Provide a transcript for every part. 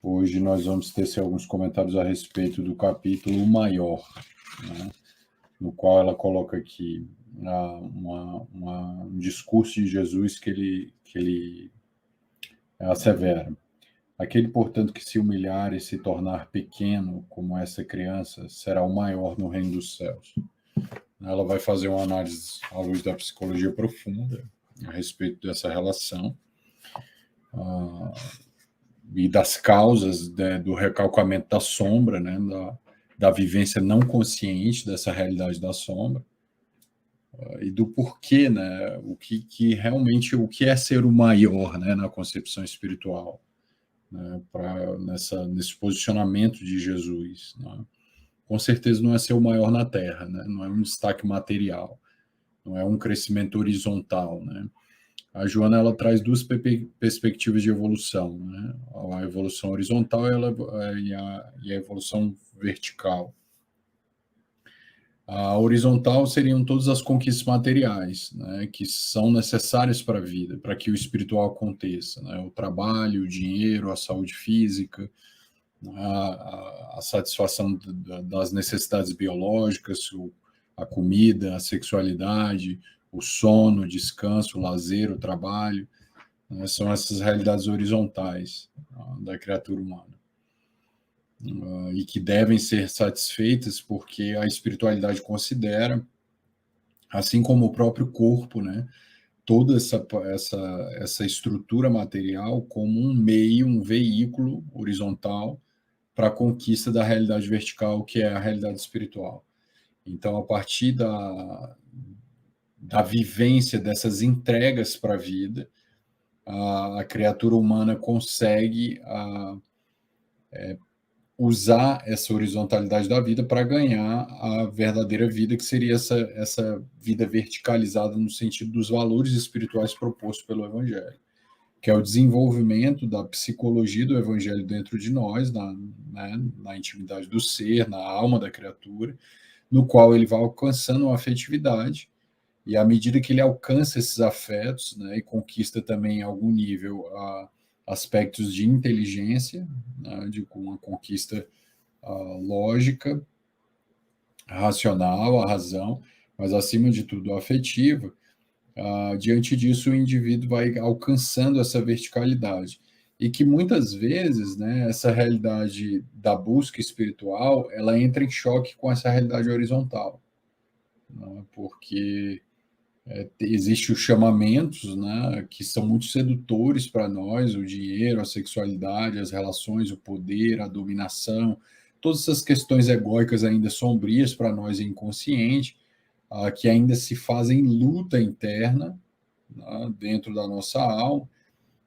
Hoje nós vamos tecer alguns comentários a respeito do capítulo Maior, né, no qual ela coloca aqui um discurso de Jesus que ele assevera. Aquele, portanto, que se humilhar e se tornar pequeno, como essa criança, será o maior no reino dos céus. Ela vai fazer uma análise à luz da psicologia profunda a respeito dessa relação e das causas, né, do recalcamento da sombra, né, da vivência não consciente dessa realidade da sombra, e do porquê, né, o que realmente, o que é ser o maior, né, na concepção espiritual, né, nesse posicionamento de Jesus, né? Com certeza não é ser o maior na Terra, né? Não é um destaque material, não é um crescimento horizontal, né? A Joana, ela traz duas perspectivas de evolução, né? A evolução horizontal e a evolução vertical. A horizontal seriam todas as conquistas materiais, né, que são necessárias para a vida, para que o espiritual aconteça, né? O trabalho, o dinheiro, a saúde física, a satisfação das necessidades biológicas, a comida, a sexualidade, o sono, o descanso, o lazer, o trabalho, né? São essas realidades horizontais da criatura humana. E que devem ser satisfeitas porque a espiritualidade considera, assim como o próprio corpo, né, toda essa estrutura material como um meio, um veículo horizontal para a conquista da realidade vertical, que é a realidade espiritual. Então, a partir da vivência dessas entregas para a vida, a criatura humana consegue usar essa horizontalidade da vida para ganhar a verdadeira vida, que seria essa vida verticalizada no sentido dos valores espirituais propostos pelo Evangelho, que é o desenvolvimento da psicologia do Evangelho dentro de nós, na intimidade do ser, na alma da criatura, no qual ele vai alcançando uma afetividade, e à medida que ele alcança esses afetos, né, e conquista também em algum nível aspectos de inteligência, né, de uma conquista lógica, racional, a razão, mas acima de tudo afetiva, diante disso o indivíduo vai alcançando essa verticalidade. E que muitas vezes, né, essa realidade da busca espiritual, ela entra em choque com essa realidade horizontal, né, porque existem os chamamentos, né, que são muito sedutores para nós, o dinheiro, a sexualidade, as relações, o poder, a dominação, todas essas questões egóicas ainda sombrias para nós inconsciente, que ainda se fazem luta interna, né, dentro da nossa alma,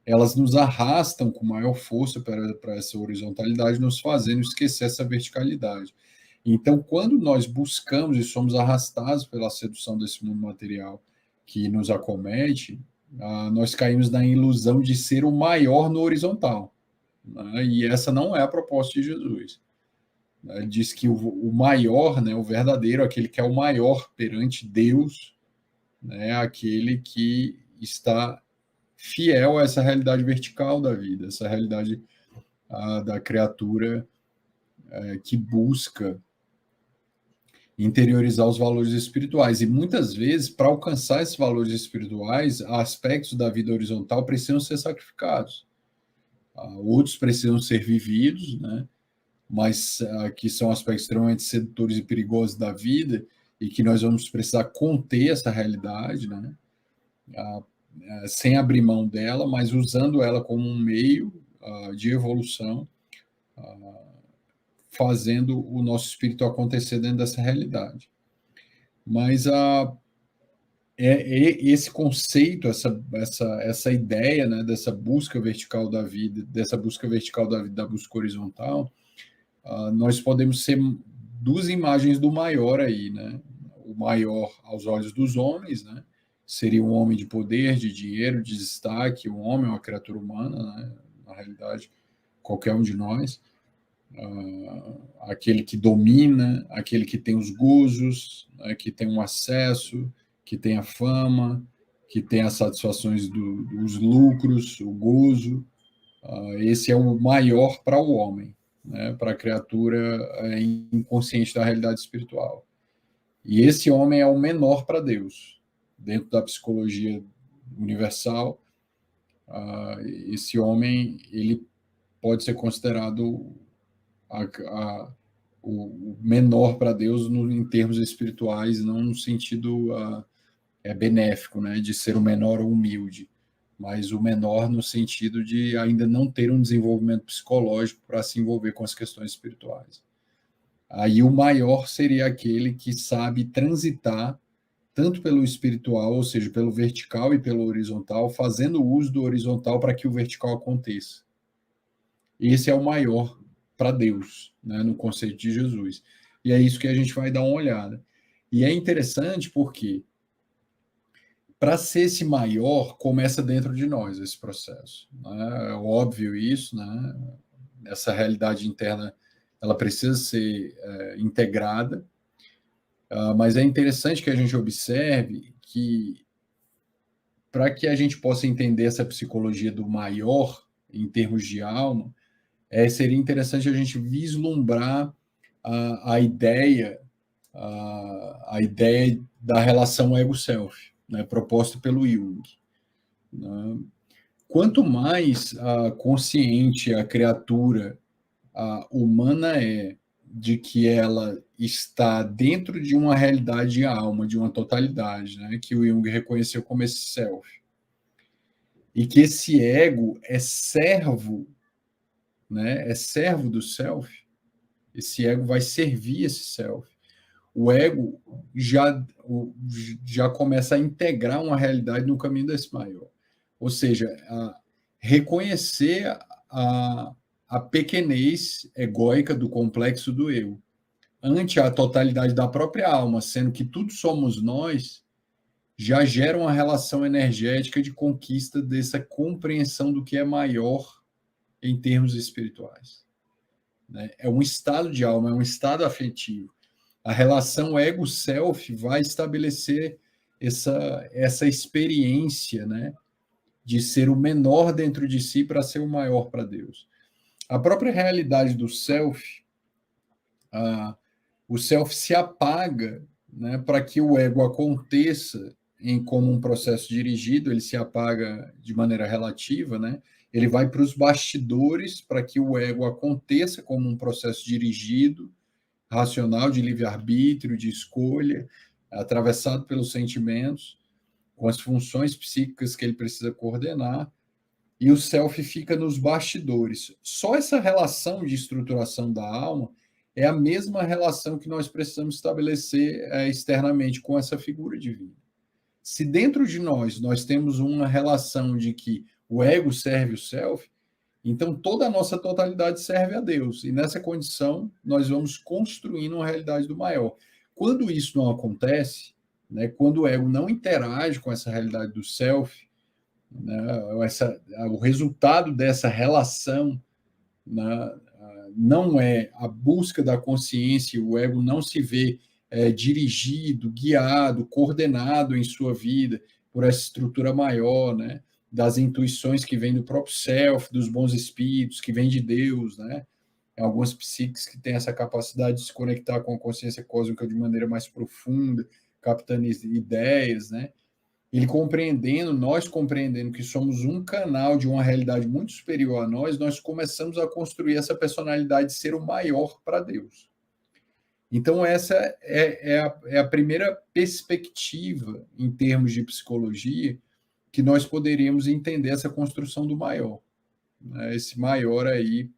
elas nos arrastam com maior força para essa horizontalidade, nos fazendo esquecer essa verticalidade. Então, quando nós buscamos e somos arrastados pela sedução desse mundo material que nos acomete, nós caímos na ilusão de ser o maior no horizontal, né? E essa não é a proposta de Jesus. Ele diz que o maior, né, o verdadeiro, aquele que é o maior perante Deus, né, é aquele que está fiel a essa realidade vertical da vida, essa realidade da criatura que busca interiorizar os valores espirituais. E muitas vezes, para alcançar esses valores espirituais, aspectos da vida horizontal precisam ser sacrificados. Outros precisam ser vividos, né? Mas que são aspectos extremamente sedutores e perigosos da vida e que nós vamos precisar conter essa realidade, né? Sem abrir mão dela, mas usando ela como um meio de evolução, fazendo o nosso espírito acontecer dentro dessa realidade. Mas esse conceito, essa ideia, né, dessa busca vertical da vida, da busca horizontal, nós podemos ser duas imagens do maior aí, né? O maior aos olhos dos homens, né? Seria um homem de poder, de dinheiro, de destaque, um homem, uma criatura humana, né? Na realidade, qualquer um de nós. Aquele que domina, aquele que tem os gozos, né? Que tem um acesso, que tem a fama, que tem as satisfações dos lucros, o gozo, Esse é o maior para o homem, né, para a criatura inconsciente da realidade espiritual. E esse homem é o menor para Deus. Dentro da psicologia universal, esse homem ele pode ser considerado o menor para Deus em termos espirituais, não no sentido benéfico, né, de ser o menor ou humilde, mas o menor no sentido de ainda não ter um desenvolvimento psicológico para se envolver com as questões espirituais. Aí o maior seria aquele que sabe transitar tanto pelo espiritual, ou seja, pelo vertical e pelo horizontal, fazendo uso do horizontal para que o vertical aconteça. Esse é o maior para Deus, né, no conceito de Jesus. E é isso que a gente vai dar uma olhada. E é interessante porque, para ser esse maior, começa dentro de nós esse processo. Né? É óbvio isso, né? Essa realidade interna ela precisa ser integrada, mas é interessante que a gente observe que, para que a gente possa entender essa psicologia do maior, em termos de alma, seria interessante a gente vislumbrar a ideia da relação ego-self, né, proposta pelo Jung. Né? Quanto mais consciente a criatura humana é de que ela está dentro de uma realidade de alma, de uma totalidade, né, que o Jung reconheceu como esse self, e que esse ego é servo, né, é servo do self, esse ego vai servir esse self. O ego já começa a integrar uma realidade no caminho desse maior. Ou seja, reconhecer a pequenez egóica do complexo do eu, ante a totalidade da própria alma, sendo que tudo somos nós, já gera uma relação energética de conquista dessa compreensão do que é maior em termos espirituais. Né? É um estado de alma, é um estado afetivo. A relação ego-self vai estabelecer essa experiência, né, de ser o menor dentro de si para ser o maior para Deus. A própria realidade do self, o self se apaga, né, para que o ego aconteça como um processo dirigido, ele se apaga de maneira relativa, né? Ele vai para os bastidores para que o ego aconteça como um processo dirigido, racional, de livre-arbítrio, de escolha, atravessado pelos sentimentos, com as funções psíquicas que ele precisa coordenar, e o self fica nos bastidores. Só essa relação de estruturação da alma é a mesma relação que nós precisamos estabelecer externamente com essa figura divina. Se dentro de nós temos uma relação de que o ego serve o self, então toda a nossa totalidade serve a Deus. E nessa condição, nós vamos construindo uma realidade do maior. Quando isso não acontece, né, quando o ego não interage com essa realidade do self, né, o resultado dessa relação, né, não é a busca da consciência, o ego não se vê dirigido, guiado, coordenado em sua vida por essa estrutura maior, né, das intuições que vêm do próprio self, dos bons espíritos, que vêm de Deus, né? Algumas psiques que têm essa capacidade de se conectar com a consciência cósmica de maneira mais profunda, captando ideias, né? Ele compreendendo, nós compreendendo que somos um canal de uma realidade muito superior a nós começamos a construir essa personalidade de ser o maior para Deus. Então, essa é a primeira perspectiva, em termos de psicologia, que nós poderíamos entender essa construção do maior. Né? Esse maior aí,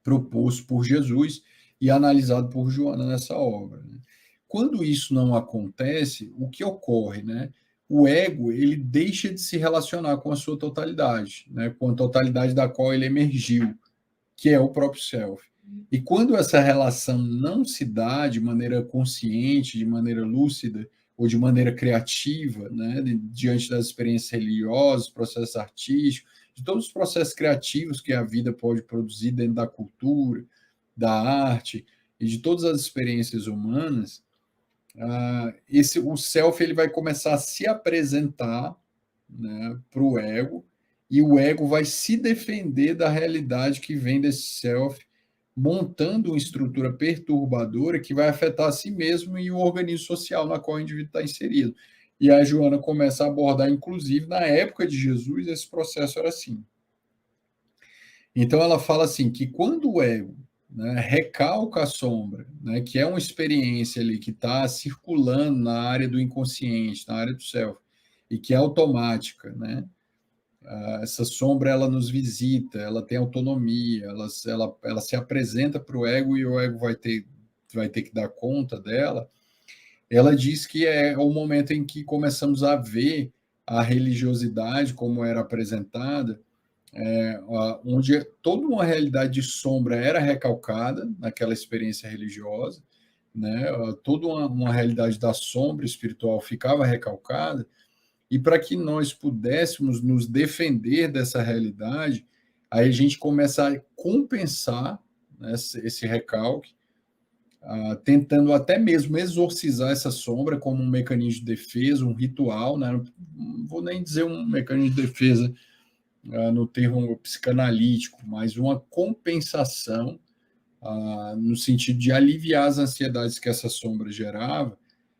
proposto por Jesus e analisado por Joana nessa obra. Né? Quando isso não acontece, o que ocorre, né? O ego ele deixa de se relacionar com a sua totalidade, né? Com a totalidade da qual ele emergiu, que é o próprio self. E quando essa relação não se dá de maneira consciente, de maneira lúcida ou de maneira criativa, né, diante das experiências religiosas, processos artísticos, de todos os processos criativos que a vida pode produzir dentro da cultura, da arte e de todas as experiências humanas, o self ele vai começar a se apresentar, né, para o ego e o ego vai se defender da realidade que vem desse self, montando uma estrutura perturbadora que vai afetar a si mesmo e o organismo social na qual o indivíduo está inserido. E a Joana começa a abordar, inclusive, na época de Jesus, esse processo era assim. Então ela fala assim, que quando o ego, né, recalca a sombra, né, que é uma experiência ali que está circulando na área do inconsciente, na área do self, e que é automática, né? Essa sombra ela nos visita, ela tem autonomia, ela se apresenta para o ego e o ego vai ter que dar conta dela. Ela diz que é o momento em que começamos a ver a religiosidade como era apresentada, onde toda uma realidade de sombra era recalcada naquela experiência religiosa, né? Toda uma realidade da sombra espiritual ficava recalcada, e para que nós pudéssemos nos defender dessa realidade, aí a gente começa a compensar, né, esse recalque, tentando até mesmo exorcizar essa sombra como um mecanismo de defesa, um ritual, né? Não vou nem dizer um mecanismo de defesa no termo psicanalítico, mas uma compensação no sentido de aliviar as ansiedades que essa sombra gerava,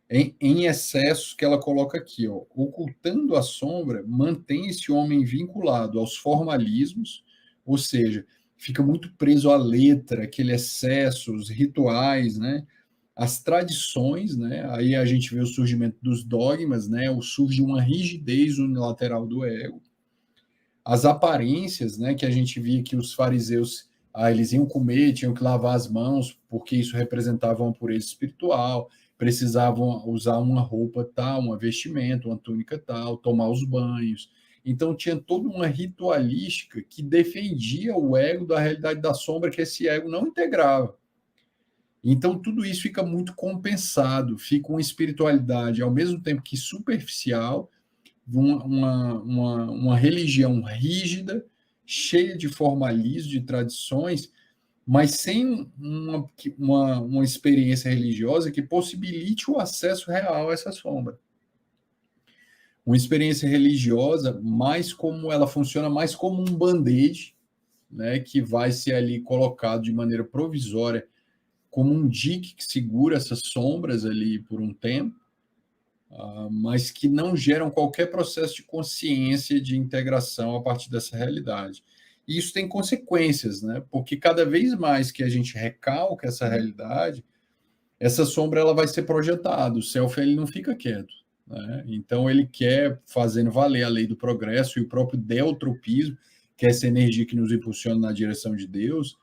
em excessos que ela coloca aqui, ó, ocultando a sombra, mantém esse homem vinculado aos formalismos, ou seja, fica muito preso à letra, aquele excesso, os rituais, né? As tradições, né? Aí a gente vê o surgimento dos dogmas, né? Surge uma rigidez unilateral do ego, as aparências, né? Que a gente via que os fariseus eles iam comer, tinham que lavar as mãos, porque isso representava uma pureza espiritual, precisavam usar uma roupa tal, uma vestimenta, uma túnica tal, tomar os banhos. Então tinha toda uma ritualística que defendia o ego da realidade da sombra que esse ego não integrava. Então tudo isso fica muito compensado, fica uma espiritualidade ao mesmo tempo que superficial, uma religião rígida, cheia de formalismo, de tradições, mas sem uma experiência religiosa que possibilite o acesso real a essa sombra. Uma experiência religiosa, mais como ela funciona mais como um band-aid, né, que vai ser ali colocado de maneira provisória, como um dique que segura essas sombras ali por um tempo, mas que não geram qualquer processo de consciência de integração a partir dessa realidade. E isso tem consequências, né? Porque cada vez mais que a gente recalca essa realidade, essa sombra ela vai ser projetada. O self ele não fica quieto, né? Então ele quer fazendo valer a lei do progresso e o próprio deltropismo, que é essa energia que nos impulsiona na direção de Deus.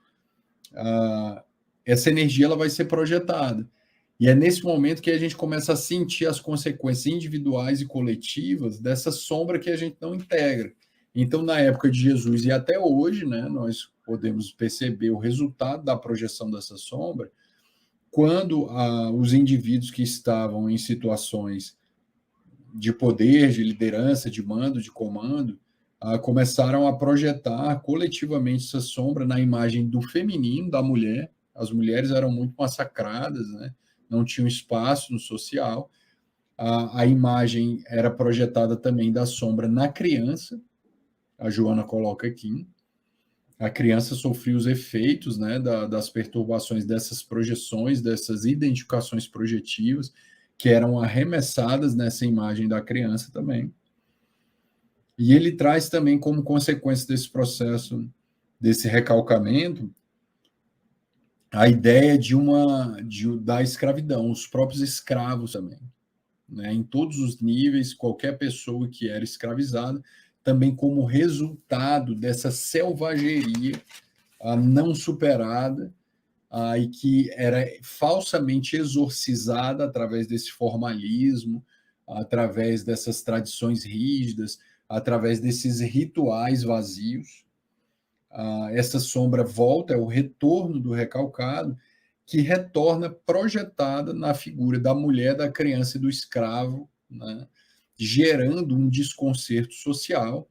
Essa energia ela vai ser projetada. E é nesse momento que a gente começa a sentir as consequências individuais e coletivas dessa sombra que a gente não integra. Então, na época de Jesus e até hoje, né, nós podemos perceber o resultado da projeção dessa sombra quando os indivíduos que estavam em situações de poder, de liderança, de mando, de comando, começaram a projetar coletivamente essa sombra na imagem do feminino, da mulher. As mulheres eram muito massacradas, né? Não tinham espaço no social. A imagem era projetada também da sombra na criança, a Joana coloca aqui. A criança sofria os efeitos, né, das perturbações dessas projeções, dessas identificações projetivas, que eram arremessadas nessa imagem da criança também. E ele traz também como consequência desse processo, desse recalcamento, a ideia da escravidão, os próprios escravos também, né? Em todos os níveis, qualquer pessoa que era escravizada, também como resultado dessa selvageria não superada, e que era falsamente exorcizada através desse formalismo, através dessas tradições rígidas, através desses rituais vazios. Essa sombra volta, é o retorno do recalcado, que retorna projetada na figura da mulher, da criança e do escravo, né, gerando um desconcerto social,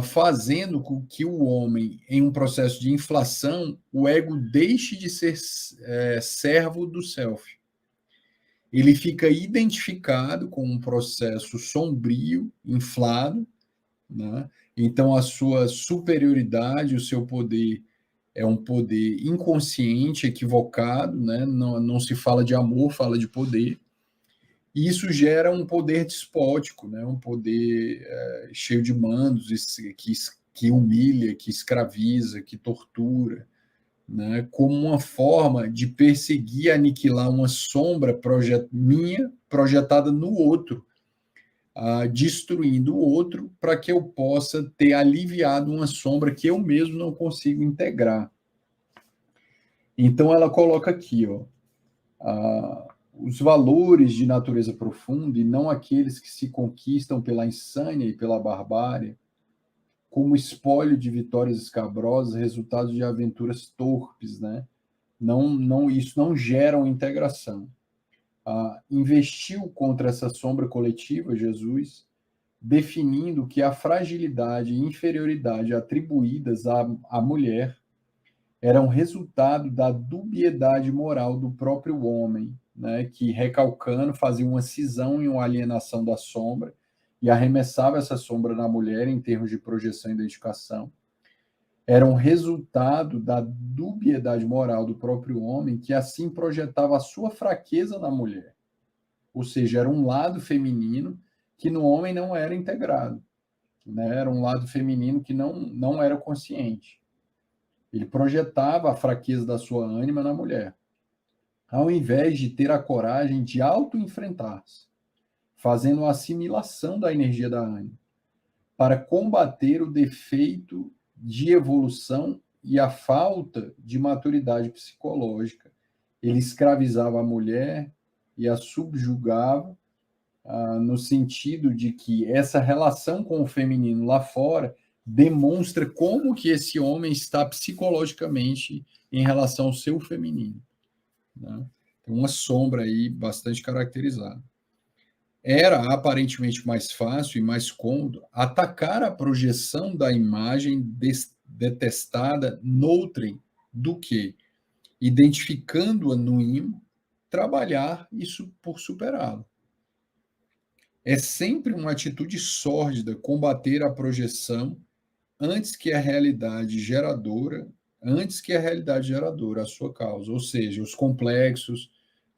fazendo com que o homem, em um processo de inflação, o ego deixe de ser servo do self. Ele fica identificado com um processo sombrio, inflado, né, Então, a sua superioridade, o seu poder é um poder inconsciente, equivocado, né? Não se fala de amor, fala de poder. E isso gera um poder despótico, né? Um poder cheio de mandos, que humilha, que escraviza, que tortura, né? Como uma forma de perseguir, aniquilar uma sombra minha projetada no outro, destruindo o outro para que eu possa ter aliviado uma sombra que eu mesmo não consigo integrar. Então ela coloca aqui, ó, os valores de natureza profunda e não aqueles que se conquistam pela insânia e pela barbárie, como espólio de vitórias escabrosas, resultado de aventuras torpes, né? Isso não gera uma integração. Investiu contra essa sombra coletiva, Jesus, definindo que a fragilidade e inferioridade atribuídas à mulher eram resultado da dubiedade moral do próprio homem, né, que, recalcando, fazia uma cisão e uma alienação da sombra e arremessava essa sombra na mulher em termos de projeção e identificação. Era um resultado da dubiedade moral do próprio homem, que assim projetava a sua fraqueza na mulher. Ou seja, era um lado feminino que no homem não era integrado, né? Era um lado feminino que não era consciente. Ele projetava a fraqueza da sua ânima na mulher, ao invés de ter a coragem de auto-enfrentar-se, fazendo a assimilação da energia da ânima, para combater o defeito de evolução e a falta de maturidade psicológica. Ele escravizava a mulher e a subjugava, no sentido de que essa relação com o feminino lá fora demonstra como que esse homem está psicologicamente em relação ao seu feminino, né? Tem uma sombra aí bastante caracterizada. Era aparentemente mais fácil e mais cômodo atacar a projeção da imagem detestada noutrem do que, identificando-a no ímã, trabalhar isso por superá-la. É sempre uma atitude sórdida combater a projeção antes que a realidade geradora, a sua causa, ou seja, os complexos,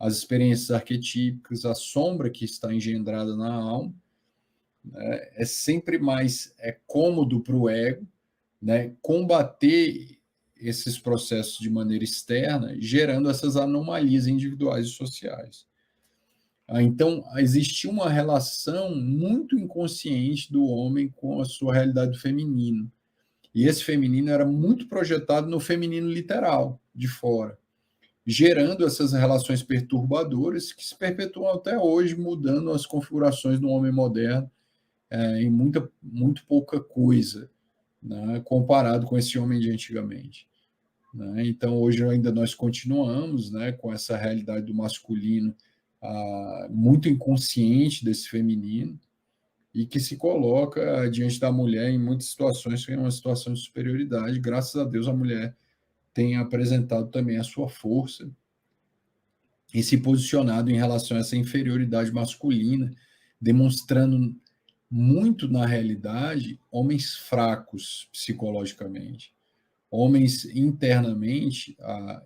as experiências arquetípicas, a sombra que está engendrada na alma, né, é sempre mais cômodo para o ego, né, combater esses processos de maneira externa, gerando essas anomalias individuais e sociais. Então, existia uma relação muito inconsciente do homem com a sua realidade feminina. E esse feminino era muito projetado no feminino literal, de fora, gerando essas relações perturbadoras que se perpetuam até hoje, mudando as configurações do homem moderno em muito pouca coisa, né, comparado com esse homem de antigamente. Né? Então, hoje ainda nós continuamos, né, com essa realidade do masculino muito inconsciente desse feminino e que se coloca diante da mulher em muitas situações que é uma situação de superioridade. Graças a Deus a mulher tem apresentado também a sua força e se posicionado em relação a essa inferioridade masculina, demonstrando muito na realidade homens fracos psicologicamente, homens internamente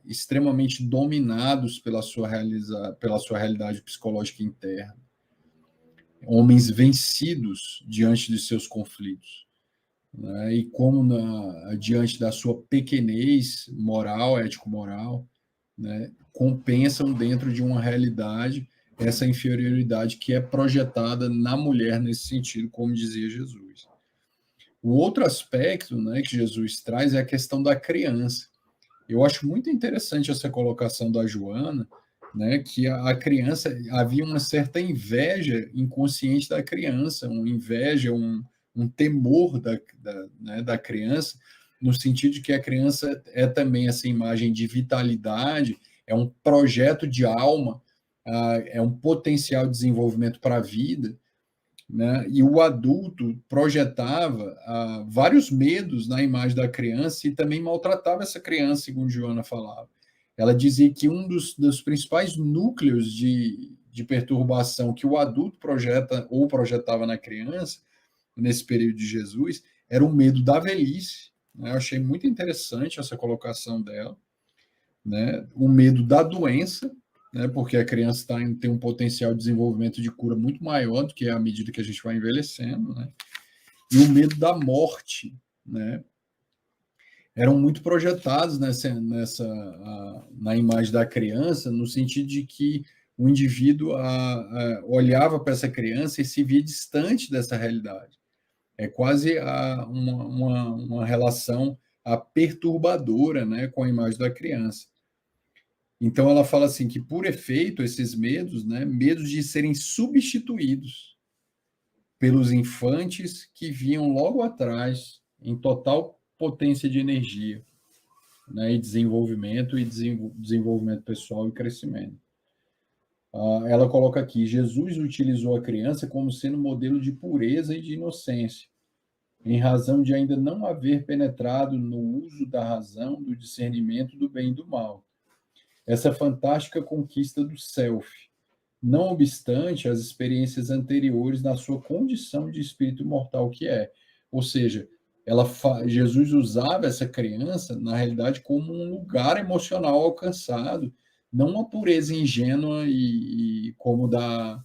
extremamente dominados pela sua realidade psicológica interna, homens vencidos diante de seus conflitos, né? E como diante da sua pequenez moral, ético-moral, né, compensam dentro de uma realidade essa inferioridade que é projetada na mulher nesse sentido, como dizia Jesus. O outro aspecto, né, que Jesus traz é a questão da criança. Eu acho muito interessante essa colocação da Joana, né, que a criança, havia uma certa inveja inconsciente da criança, uma inveja, um temor né, da criança, no sentido de que a criança é também essa imagem de vitalidade, é um projeto de alma, é um potencial de desenvolvimento para a vida, né? E o adulto projetava vários medos na imagem da criança e também maltratava essa criança, segundo Joana falava. Ela dizia que um dos principais núcleos de perturbação que o adulto projeta ou projetava na criança, nesse período de Jesus, era o medo da velhice, né? Eu achei muito interessante essa colocação dela, né? O medo da doença, né? Porque a criança tem um potencial de desenvolvimento de cura muito maior do que à medida que a gente vai envelhecendo, né? E o medo da morte, né? Eram muito projetados na imagem da criança, no sentido de que o indivíduo olhava para essa criança e se via distante dessa realidade. É quase uma relação perturbadora, né, com a imagem da criança. Então ela fala assim que, por efeito, esses medos, né, medos de serem substituídos pelos infantes que vinham logo atrás, em total potência de energia, né, e desenvolvimento desenvolvimento pessoal e crescimento. Ela coloca aqui: Jesus utilizou a criança como sendo modelo de pureza e de inocência, em razão de ainda não haver penetrado no uso da razão, do discernimento do bem e do mal. Essa fantástica conquista do self, não obstante as experiências anteriores na sua condição de espírito mortal que é. Ou seja, Jesus usava essa criança, na realidade, como um lugar emocional alcançado, não uma pureza ingênua e como da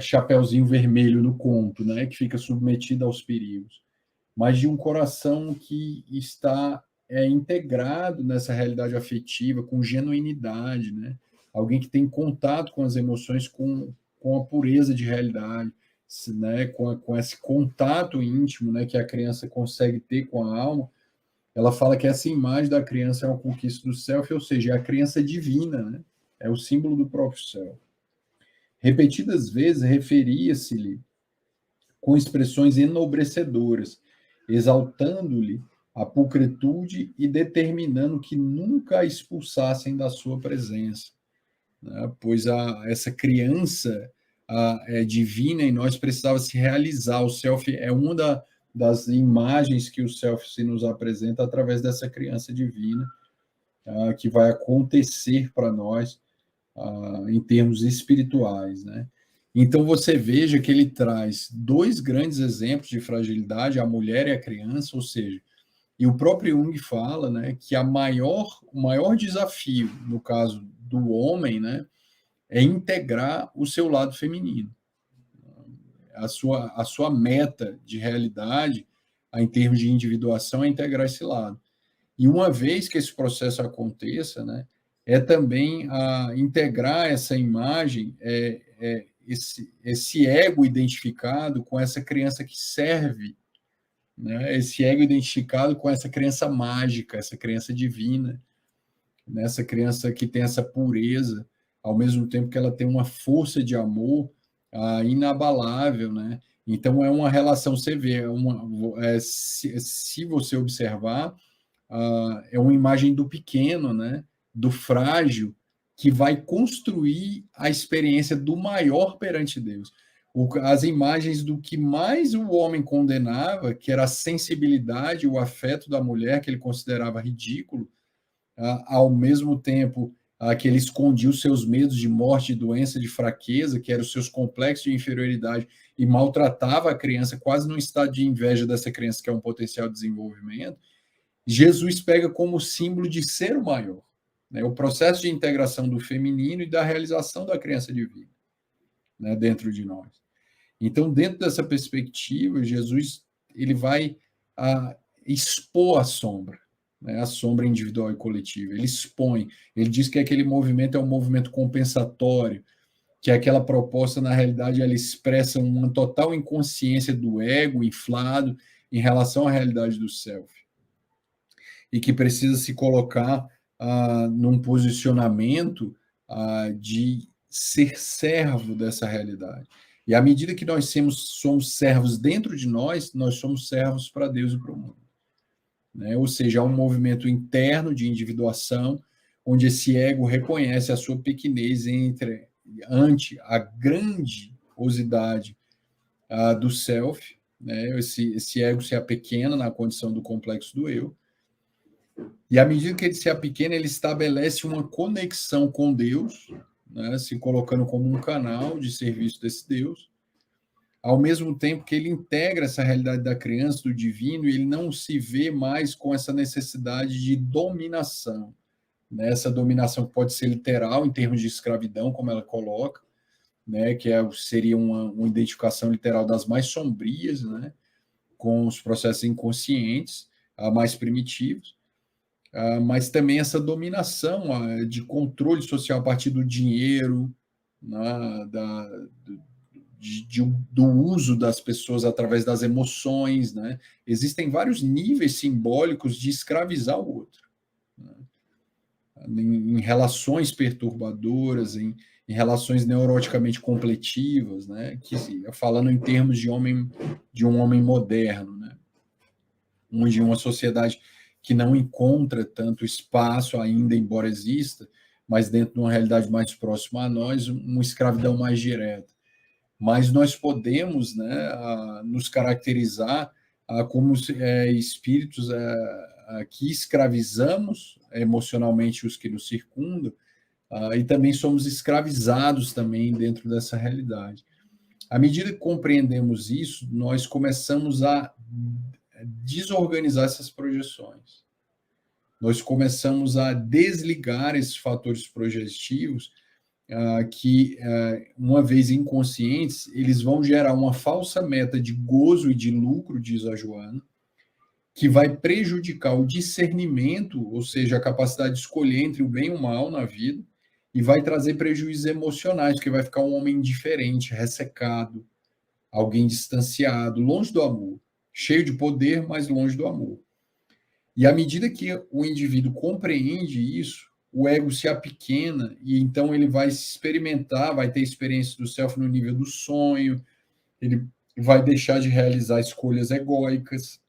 Chapeuzinho Vermelho no conto, né, que fica submetida aos perigos, mas de um coração que está integrado nessa realidade afetiva, com genuinidade, né? Alguém que tem contato com as emoções, com a pureza de realidade, né? Com esse contato íntimo, né, que a criança consegue ter com a alma. Ela fala que essa imagem da criança é uma conquista do self, ou seja, é a criança divina, né? É o símbolo do próprio self. Repetidas vezes referia-se-lhe com expressões enobrecedoras, exaltando-lhe a pulcritude e determinando que nunca a expulsassem da sua presença, né? Pois essa criança divina em nós precisava se realizar. O self é uma das imagens que o self se nos apresenta através dessa criança divina, que vai acontecer para nós em termos espirituais, né? Então você veja que ele traz dois grandes exemplos de fragilidade, a mulher e a criança, ou seja, e o próprio Jung fala, né, que o maior desafio, no caso do homem, né, é integrar o seu lado feminino. A sua meta de realidade, em termos de individuação, é integrar esse lado. E uma vez que esse processo aconteça, né, é também integrar essa imagem, esse ego identificado com essa criança que serve, né, esse ego identificado com essa criança mágica, essa criança divina, né, essa criança que tem essa pureza, ao mesmo tempo que ela tem uma força de amor inabalável, né? Então é uma relação, você vê, se você observar, é uma imagem do pequeno, né? Do frágil, que vai construir a experiência do maior perante Deus. As imagens do que mais o homem condenava, que era a sensibilidade, o afeto da mulher, que ele considerava ridículo, ao mesmo tempo que ele escondia os seus medos de morte, de doença, de fraqueza, que eram os seus complexos de inferioridade, e maltratava a criança, quase num estado de inveja dessa criança, que é um potencial de desenvolvimento. Jesus pega como símbolo de ser o maior, né? O processo de integração do feminino e da realização da criança divina, né, dentro de nós. Então, dentro dessa perspectiva, Jesus ele vai expor a sombra, né, a sombra individual e coletiva. Ele expõe, ele diz que aquele movimento é um movimento compensatório, que aquela proposta, na realidade, ela expressa uma total inconsciência do ego inflado em relação à realidade do self, e que precisa se colocar num posicionamento de ser servo dessa realidade. E à medida que nós somos servos dentro de nós, nós somos servos para Deus e para o mundo, né? Ou seja, há um movimento interno de individuação, onde esse ego reconhece a sua pequenez ante a grandiosidade do self, né? Esse ego se apequena na condição do complexo do eu, e à medida que ele se apequena, ele estabelece uma conexão com Deus, né, se colocando como um canal de serviço desse Deus, ao mesmo tempo que ele integra essa realidade da criança, do divino, e ele não se vê mais com essa necessidade de dominação, né? Essa dominação pode ser literal, em termos de escravidão, como ela coloca, né? Que seria uma identificação literal das mais sombrias, né? Com os processos inconscientes, mais primitivos, mas também essa dominação de controle social a partir do dinheiro, né? Do uso das pessoas através das emoções, né? Existem vários níveis simbólicos de escravizar o outro, né? Em relações perturbadoras, em relações neuroticamente completivas, né? Que, falando em termos de um homem moderno, né? Onde uma sociedade que não encontra tanto espaço ainda, embora exista, mas dentro de uma realidade mais próxima a nós, uma escravidão mais direta. Mas nós podemos, né, nos caracterizar como espíritos que escravizamos emocionalmente os que nos circundam, e também somos escravizados também dentro dessa realidade. À medida que compreendemos isso, nós começamos a desorganizar essas projeções. Nós começamos a desligar esses fatores projetivos que, uma vez inconscientes, eles vão gerar uma falsa meta de gozo e de lucro, diz a Joana, que vai prejudicar o discernimento, ou seja, a capacidade de escolher entre o bem e o mal na vida, e vai trazer prejuízos emocionais, porque vai ficar um homem indiferente, ressecado, alguém distanciado, longe do amor, cheio de poder, mas longe do amor. E à medida que o indivíduo compreende isso, o ego se apequena e então ele vai se experimentar, vai ter experiência do self no nível do sonho, ele vai deixar de realizar escolhas egóicas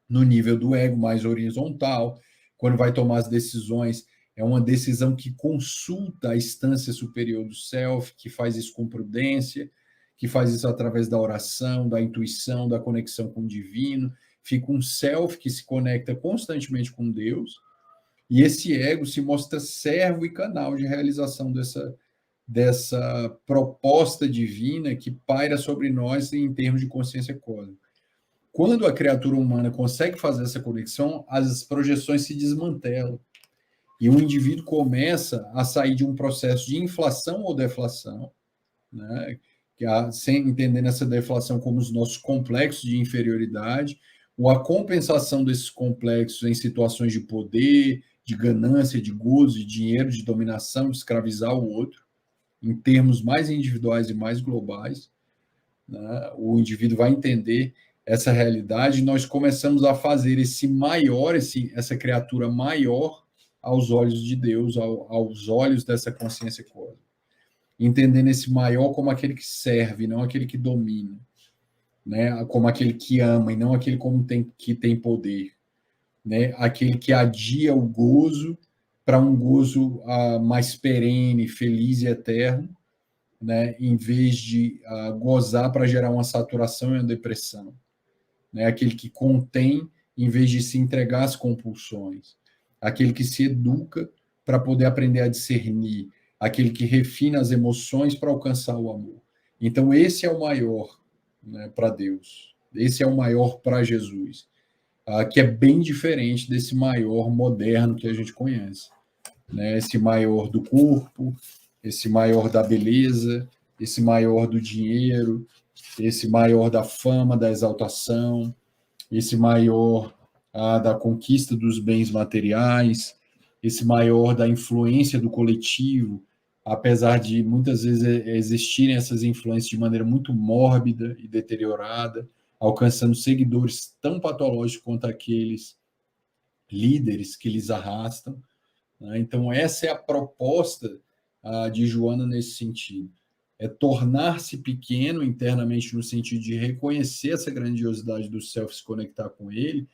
no nível do ego mais horizontal. Quando vai tomar as decisões, é uma decisão que consulta a instância superior do self, que faz isso com prudência, que faz isso através da oração, da intuição, da conexão com o divino. Fica um self que se conecta constantemente com Deus, e esse ego se mostra servo e canal de realização dessa proposta divina que paira sobre nós em termos de consciência cósmica. Quando a criatura humana consegue fazer essa conexão, as projeções se desmantelam e o indivíduo começa a sair de um processo de inflação ou deflação, né? Sem entendendo essa deflação como os nossos complexos de inferioridade, ou a compensação desses complexos em situações de poder, de ganância, de gozo, de dinheiro, de dominação, de escravizar o outro, em termos mais individuais e mais globais, né? O indivíduo vai entender essa realidade e nós começamos a fazer esse maior, essa criatura maior aos olhos de Deus, aos olhos dessa consciência cósmica. Entendendo esse maior como aquele que serve, não aquele que domina, né? Como aquele que ama e não aquele que tem poder, né? Aquele que adia o gozo para um gozo mais perene, feliz e eterno, né? Em vez de gozar para gerar uma saturação e uma depressão, né? Aquele que contém em vez de se entregar às compulsões, aquele que se educa para poder aprender a discernir, aquele que refina as emoções para alcançar o amor. Então, esse é o maior, né, para Deus. Esse é o maior para Jesus, que é bem diferente desse maior moderno que a gente conhece, né? Esse maior do corpo, esse maior da beleza, esse maior do dinheiro, esse maior da fama, da exaltação, esse maior da conquista dos bens materiais, esse maior da influência do coletivo, apesar de muitas vezes existirem essas influências de maneira muito mórbida e deteriorada, alcançando seguidores tão patológicos quanto aqueles líderes que lhes arrastam, né? Então, essa é a proposta de Joana nesse sentido. É tornar-se pequeno internamente no sentido de reconhecer essa grandiosidade do self, se conectar com ele,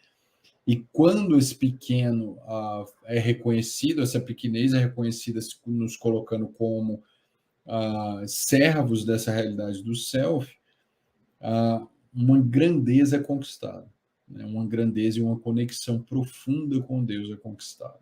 e quando esse pequeno é reconhecido, essa pequenez é reconhecida nos colocando como servos dessa realidade do self, uma grandeza é conquistada, né? Uma grandeza e uma conexão profunda com Deus é conquistada.